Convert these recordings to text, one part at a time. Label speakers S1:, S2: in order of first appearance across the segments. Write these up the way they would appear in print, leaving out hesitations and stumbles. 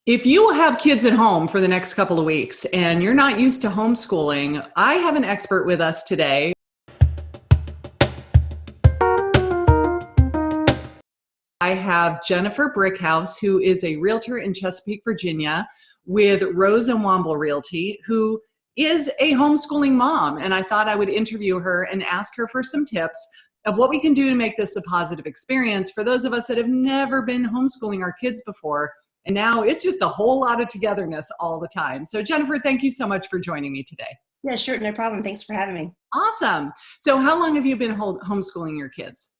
S1: If you have kids at home for the next couple of weeks and you're not used to homeschooling, I have an expert with us today. I have Jennifer Brickhouse, who is a realtor in Chesapeake, Virginia, with Rose and Womble Realty, who is a homeschooling mom. And I thought I would interview her and ask her for some tips of what we can do to make this a positive experience for those of us that have never been homeschooling our kids before. And now it's just a whole lot of togetherness all the time. So Jennifer, thank you so much for joining me today.
S2: Yeah, sure. No problem. Thanks for having me.
S1: Awesome. So how long have you been homeschooling your kids?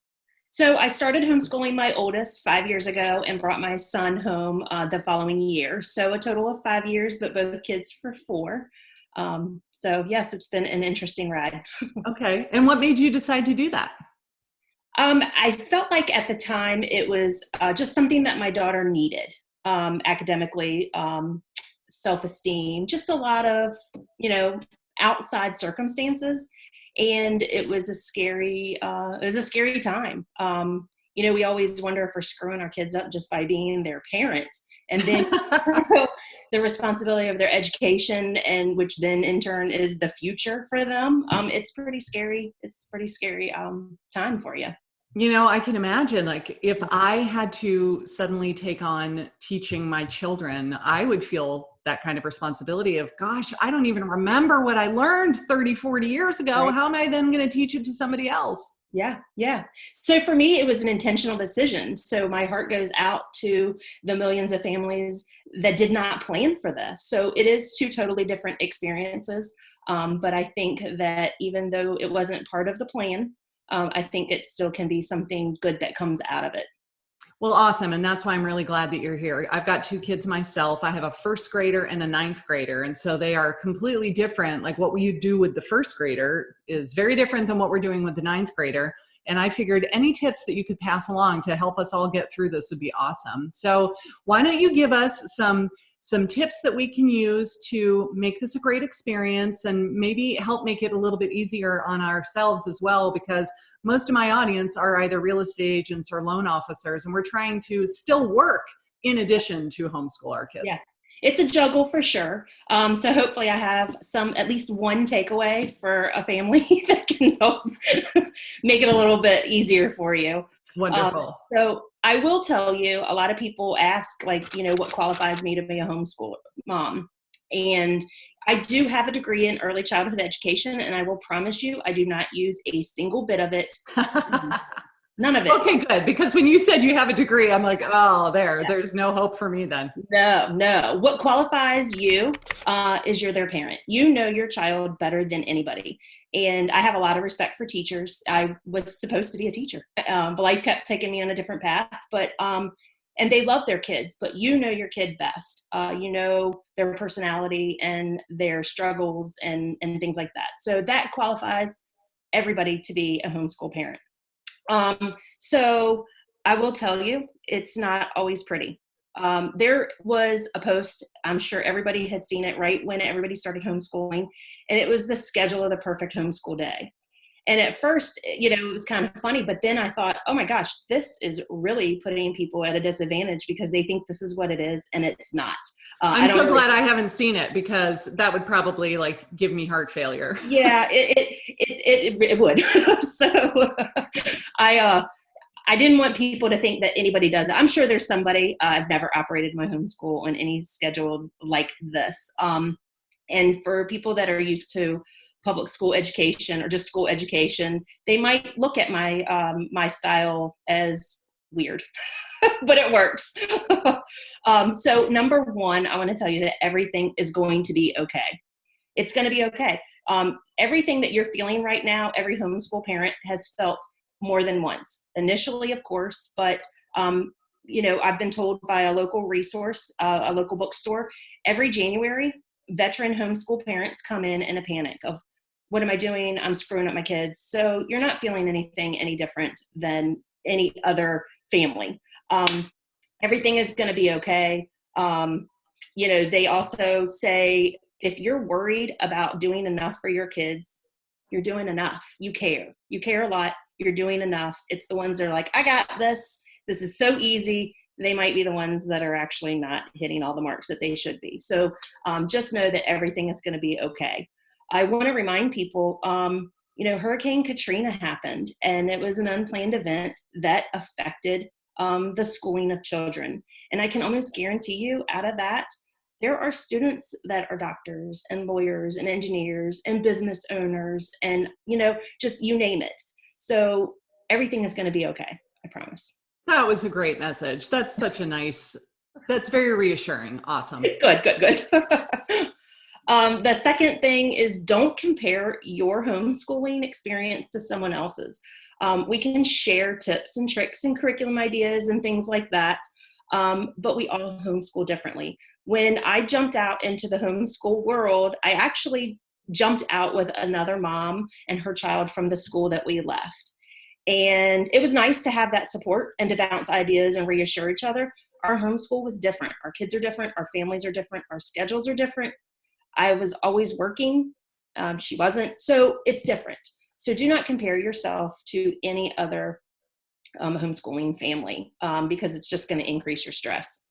S2: So I started homeschooling my oldest 5 years ago and brought my son home the following year. So a total of 5 years, but both kids for 4. So yes, it's been an interesting ride.
S1: Okay. And what made you decide to do that?
S2: I felt like at the time it was just something that my daughter needed academically, self-esteem, just a lot of, outside circumstances. And it was a scary time. We always wonder if we're screwing our kids up just by being their parent. And then the responsibility of their education, and which then in turn is the future for them. It's pretty scary. It's pretty scary time for you.
S1: I can imagine, like, if I had to suddenly take on teaching my children, I would feel that kind of responsibility of, gosh, I don't even remember what I learned 30, 40 years ago.
S2: Right.
S1: How am I then going to teach it to somebody else?
S2: Yeah. Yeah. So for me, it was an intentional decision. So my heart goes out to the millions of families that did not plan for this. So it is 2 totally different experiences. But I think that even though it wasn't part of the plan, I think it still can be something good that comes out of it.
S1: Well, awesome. And that's why I'm really glad that you're here. I've got 2 kids myself. I have a first grader and a ninth grader. And so they are completely different. Like, what you do with the first grader is very different than what we're doing with the ninth grader. And I figured any tips that you could pass along to help us all get through this would be awesome. So why don't you give us some tips that we can use to make this a great experience and maybe help make it a little bit easier on ourselves as well, because most of my audience are either real estate agents or loan officers, and we're trying to still work in addition to homeschool our kids.
S2: Yeah, it's a juggle for sure. So hopefully I have at least one takeaway for a family that can help make it a little bit easier for you.
S1: Wonderful.
S2: So I will tell you, a lot of people ask, what qualifies me to be a homeschool mom? And I do have a degree in early childhood education, and I will promise you, I do not use a single bit of it. None of it.
S1: Okay, good. Because when you said you have a degree, I'm like, oh, there's no hope for me then.
S2: No. What qualifies you is you're their parent. You know your child better than anybody. And I have a lot of respect for teachers. I was supposed to be a teacher, but life kept taking me on a different path. And they love their kids, but you know your kid best. You know their personality and their struggles and things like that. So that qualifies everybody to be a homeschool parent. So I will tell you, it's not always pretty. There was a post, I'm sure everybody had seen it right when everybody started homeschooling, and it was the schedule of the perfect homeschool day. And at first, it was kind of funny, but then I thought, oh my gosh, this is really putting people at a disadvantage because they think this is what it is, and it's not.
S1: I'm so glad I haven't seen it, because that would probably give me heart failure.
S2: Yeah, it would. So I didn't want people to think that anybody does it. I'm sure there's somebody. I've never operated my homeschool on any schedule like this. And for people that are used to public school education or just school education, they might look at my style as weird, but it works. So number one, I want to tell you that everything is going to be okay. It's going to be okay. Everything that you're feeling right now, every homeschool parent has felt more than once. Initially, of course, but I've been told by a local resource, a local bookstore, every January, veteran homeschool parents come in a panic of, what am I doing? I'm screwing up my kids. So you're not feeling anything any different than any other family. Everything is going to be okay. They also say, if you're worried about doing enough for your kids, you're doing enough. You care. You care a lot. You're doing enough. It's the ones that are like, I got this. This is so easy. they might be the ones that are actually not hitting all the marks that they should be. So just know that everything is going to be okay. I want to remind people, Hurricane Katrina happened, and it was an unplanned event that affected the schooling of children. And I can almost guarantee you, out of that, there are students that are doctors and lawyers and engineers and business owners and, just you name it. So everything is going to be okay. I promise.
S1: That was a great message. That's that's very reassuring. Awesome.
S2: Good. The second thing is, don't compare your homeschooling experience to someone else's. We can share tips and tricks and curriculum ideas and things like that, but we all homeschool differently. When I jumped out into the homeschool world, I actually jumped out with another mom and her child from the school that we left. And it was nice to have that support and to bounce ideas and reassure each other. Our homeschool was different. Our kids are different. Our families are different. Our schedules are different. I was always working. She wasn't. So it's different. So do not compare yourself to any other homeschooling family because it's just going to increase your stress,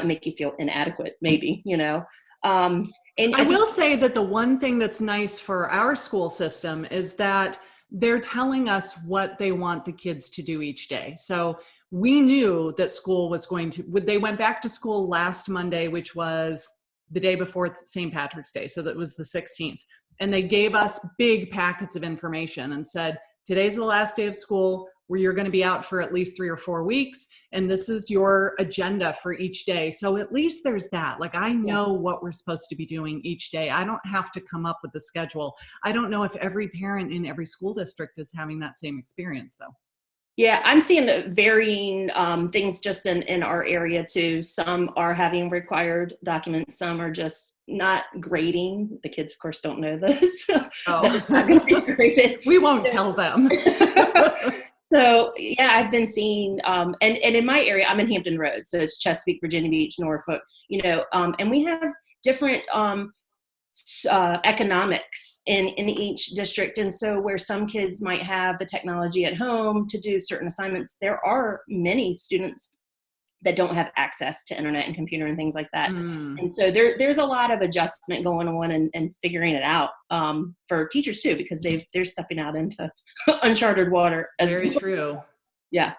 S2: make you feel inadequate, maybe, And
S1: I will say that the one thing that's nice for our school system is that they're telling us what they want the kids to do each day. So we knew that school was they went back to school last Monday, which was the day before St. Patrick's Day. So that was the 16th. And they gave us big packets of information and said, today's the last day of school where you're going to be out for at least 3 or 4 weeks. And this is your agenda for each day. So at least there's that. Like, I know what we're supposed to be doing each day. I don't have to come up with the schedule. I don't know if every parent in every school district is having that same experience, though.
S2: Yeah, I'm seeing varying things just in our area too. Some are having required documents. Some are just not grading. The kids, of course, don't know this.
S1: Oh.
S2: It's not going to be graded.
S1: We won't tell them.
S2: So yeah, I've been seeing, and in my area, I'm in Hampton Roads, so it's Chesapeake, Virginia Beach, Norfolk, and we have different economics in each district. And so where some kids might have the technology at home to do certain assignments, there are many students that don't have access to internet and computer and things like that. And so there's a lot of adjustment going on and figuring it out for teachers too, because they're stepping out into uncharted water.
S1: Very true.
S2: Yeah.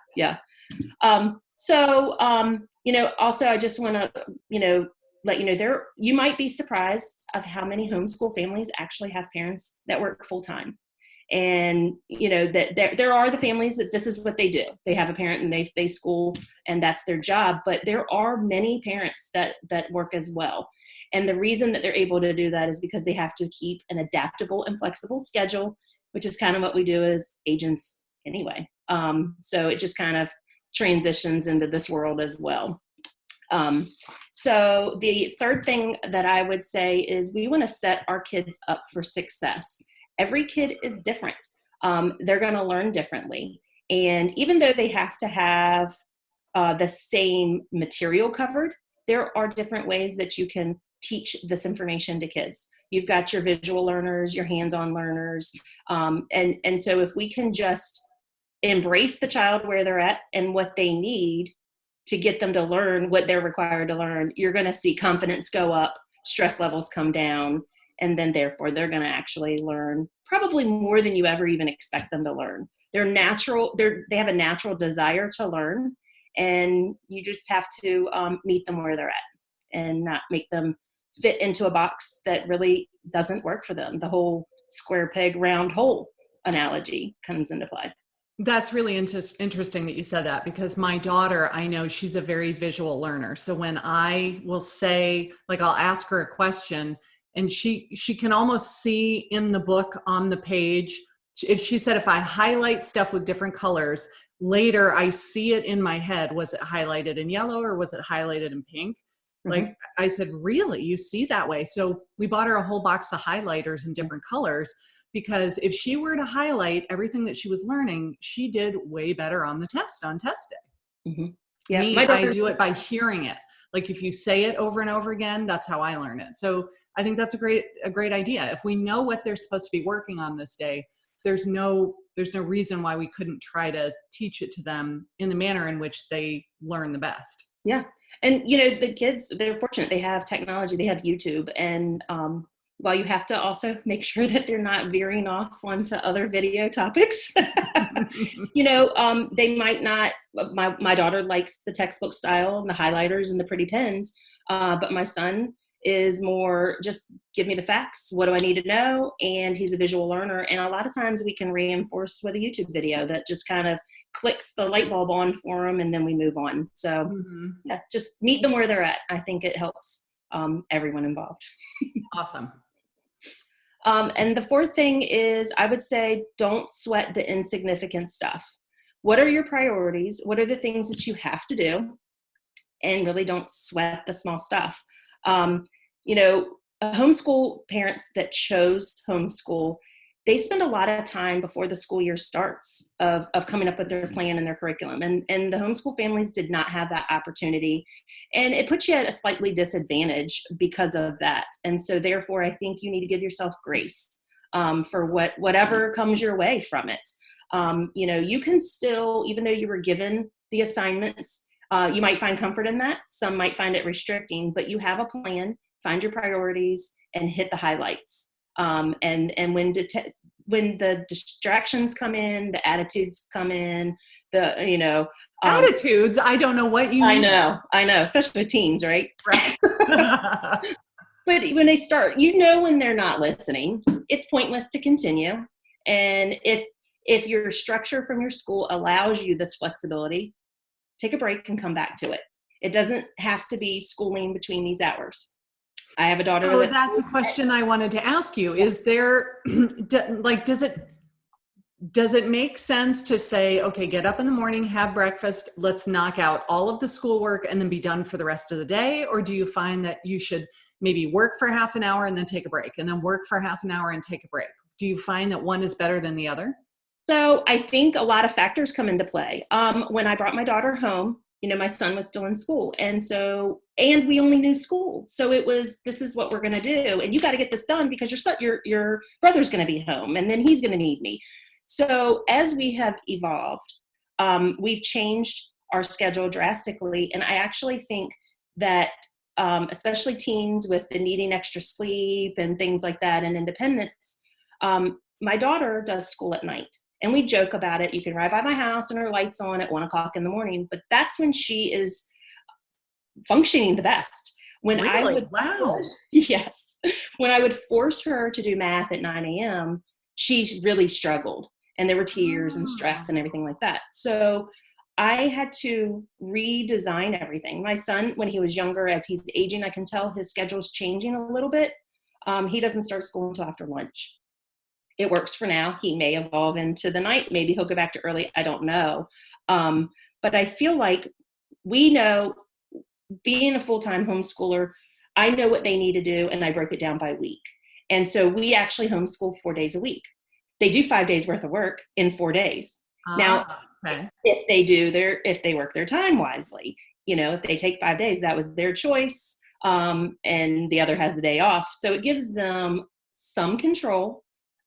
S2: Also I just want to, let you know, you might be surprised of how many homeschool families actually have parents that work full time. And, that there are the families that this is what they do. They have a parent and they school and that's their job. But there are many parents that work as well. And the reason that they're able to do that is because they have to keep an adaptable and flexible schedule, which is kind of what we do as agents anyway. So it just kind of transitions into this world as well. So the third thing that I would say is we want to set our kids up for success. Every kid is different. They're going to learn differently. And even though they have to have the same material covered, there are different ways that you can teach this information to kids. You've got your visual learners, your hands-on learners. And so if we can just embrace the child where they're at and what they need to get them to learn what they're required to learn, you're going to see confidence go up, stress levels come down, and then therefore they're going to actually learn probably more than you ever even expect them to learn. They have a natural desire to learn, and you just have to meet them where they're at and not make them fit into a box that really doesn't work for them. The whole square peg, round hole analogy comes into play.
S1: That's really interesting that you said that, because my daughter, I know she's a very visual learner. So when I will say, like, I'll ask her a question and she can almost see in the book on the page. If she said, if I highlight stuff with different colors, later I see it in my head. Was it highlighted in yellow or was it highlighted in pink? Mm-hmm. Like I said, really, you see that way? So we bought her a whole box of highlighters in different colors, because if she were to highlight everything that she was learning, she did way better on the test on test day.
S2: Mm-hmm. Yeah,
S1: Me, I do it by hearing it. Like if you say it over and over again, that's how I learn it. So I think that's a great idea. If we know what they're supposed to be working on this day, there's no reason why we couldn't try to teach it to them in the manner in which they learn the best.
S2: Yeah. And, the kids, they're fortunate. They have technology, they have YouTube. And while you have to also make sure that they're not veering off onto other video topics, they might not, my daughter likes the textbook style and the highlighters and the pretty pens. But my son is more just give me the facts. What do I need to know? And he's a visual learner. And a lot of times we can reinforce with a YouTube video that just kind of clicks the light bulb on for them, and then we move on. So yeah, just meet them where they're at. I think it helps everyone involved.
S1: Awesome.
S2: And the fourth thing is, I would say, don't sweat the insignificant stuff. What are your priorities? What are the things that you have to do? And really don't sweat the small stuff. Homeschool parents that chose homeschool, they spend a lot of time before the school year starts of coming up with their plan and their curriculum. And the homeschool families did not have that opportunity. And it puts you at a slightly disadvantage because of that. And so therefore, I think you need to give yourself grace for whatever comes your way from it. You can still, even though you were given the assignments, you might find comfort in that. Some might find it restricting, but you have a plan, find your priorities, and hit the highlights. And when the distractions come in, the attitudes come in,
S1: attitudes, I don't know what you mean.
S2: I know, especially with teens, right? But when they start, when they're not listening, it's pointless to continue. And if your structure from your school allows you this flexibility, take a break and come back to it. It doesn't have to be schooling between these hours. I have a daughter.
S1: Oh, that's a question I wanted to ask you. Is there, does it make sense to say, okay, get up in the morning, have breakfast, let's knock out all of the schoolwork and then be done for the rest of the day? Or do you find that you should maybe work for half an hour and then take a break, and then work for half an hour and take a break? Do you find that one is better than the other?
S2: So I think a lot of factors come into play. When I brought my daughter home, my son was still in school. And we only knew school. So it was, this is what we're going to do. And you got to get this done because your brother's going to be home and then he's going to need me. So as we have evolved, we've changed our schedule drastically. And I actually think that, especially teens with the needing extra sleep and things like that and independence, my daughter does school at night. And we joke about it. You can ride by my house and her light's on at 1:00 in the morning, but that's when she is functioning the best. When
S1: really?
S2: I would, yes, when I would force her to do math at 9 a.m., she really struggled, and there were tears and stress and everything like that. So I had to redesign everything. My son, when he was younger, as he's aging, I can tell his schedule's changing a little bit. He doesn't start school until after lunch. It works for now. He may evolve into the night. Maybe he'll go back to early. I don't know. But I feel like we know, being a full-time homeschooler, I know what they need to do, and I broke it down by week. And so we actually homeschool 4 days a week. They do 5 days worth of work in 4 days. Now,
S1: okay.
S2: if they work their time wisely, if they take 5 days, that was their choice. And the other has the day off. So it gives them some control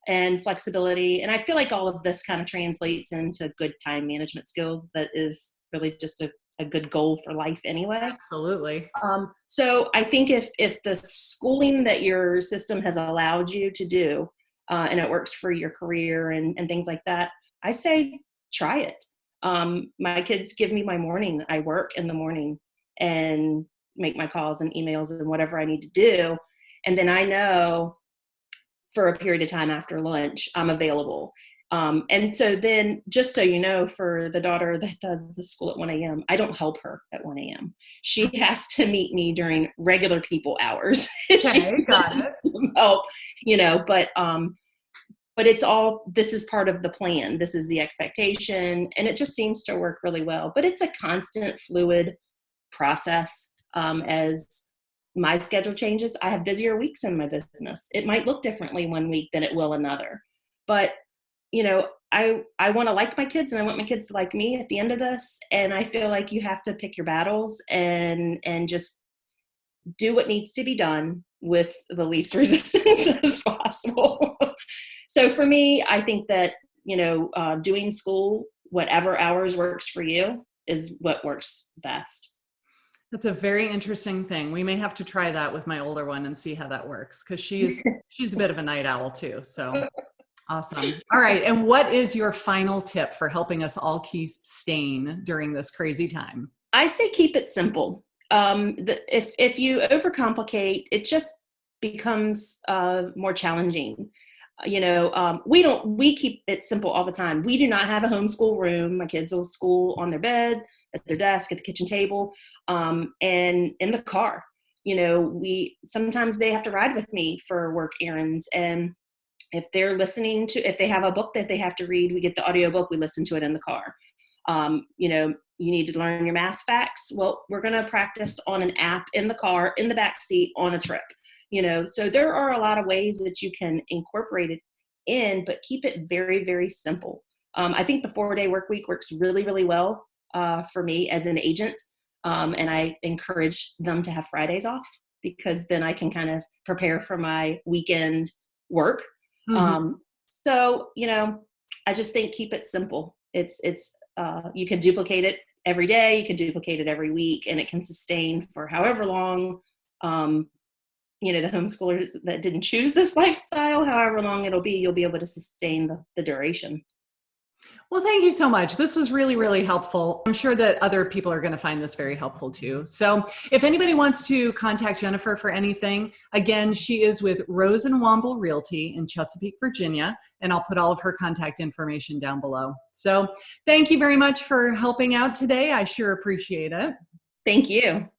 S2: and flexibility. And I feel like all of this kind of translates into good time management skills. That is really just a good goal for life anyway.
S1: Absolutely.
S2: So I think if the schooling that your system has allowed you to do, and it works for your career and things like that, I say, try it. My kids give me my morning. I work in the morning and make my calls and emails and whatever I need to do. And then I know for a period of time after lunch, I'm available. And so then, just so you know, for the daughter that does the school at 1 a.m., I don't help her at 1 a.m. She has to meet me during regular people hours.
S1: Okay, got it.
S2: Help, but it's all, this is part of the plan. This is the expectation. And it just seems to work really well. But it's a constant fluid process. As my schedule changes, I have busier weeks in my business. It might look differently one week than it will another. But, I want to like my kids, and I want my kids to like me at the end of this. And I feel like you have to pick your battles and just do what needs to be done with the least resistance as possible. So for me, I think that, doing school, whatever hours works for you, is what works best.
S1: That's a very interesting thing. We may have to try that with my older one and see how that works, because she's a bit of a night owl too. So awesome. All right. And what is your final tip for helping us all keep sane during this crazy time?
S2: I say keep it simple. If you overcomplicate, it just becomes more challenging. We keep it simple all the time. We do not have a homeschool room. My kids will school on their bed, at their desk, at the kitchen table, and in the car. We sometimes they have to ride with me for work errands, and if they have a book that they have to read, we get the audiobook, we listen to it in the car. You need to learn your math facts. Well, we're going to practice on an app in the car, in the back seat, on a trip. So there are a lot of ways that you can incorporate it in, but keep it very, very simple. I think the 4-day work week works really, really well for me as an agent. And I encourage them to have Fridays off, because then I can kind of prepare for my weekend work.
S1: Mhm.
S2: I just think keep it simple. You can duplicate it every day, you can duplicate it every week, and it can sustain for however long. The homeschoolers that didn't choose this lifestyle, however long it'll be, you'll be able to sustain the duration.
S1: Well, thank you so much. This was really, really helpful. I'm sure that other people are going to find this very helpful too. So if anybody wants to contact Jennifer for anything, again, she is with Rose and Womble Realty in Chesapeake, Virginia, and I'll put all of her contact information down below. So thank you very much for helping out today. I sure appreciate it.
S2: Thank you.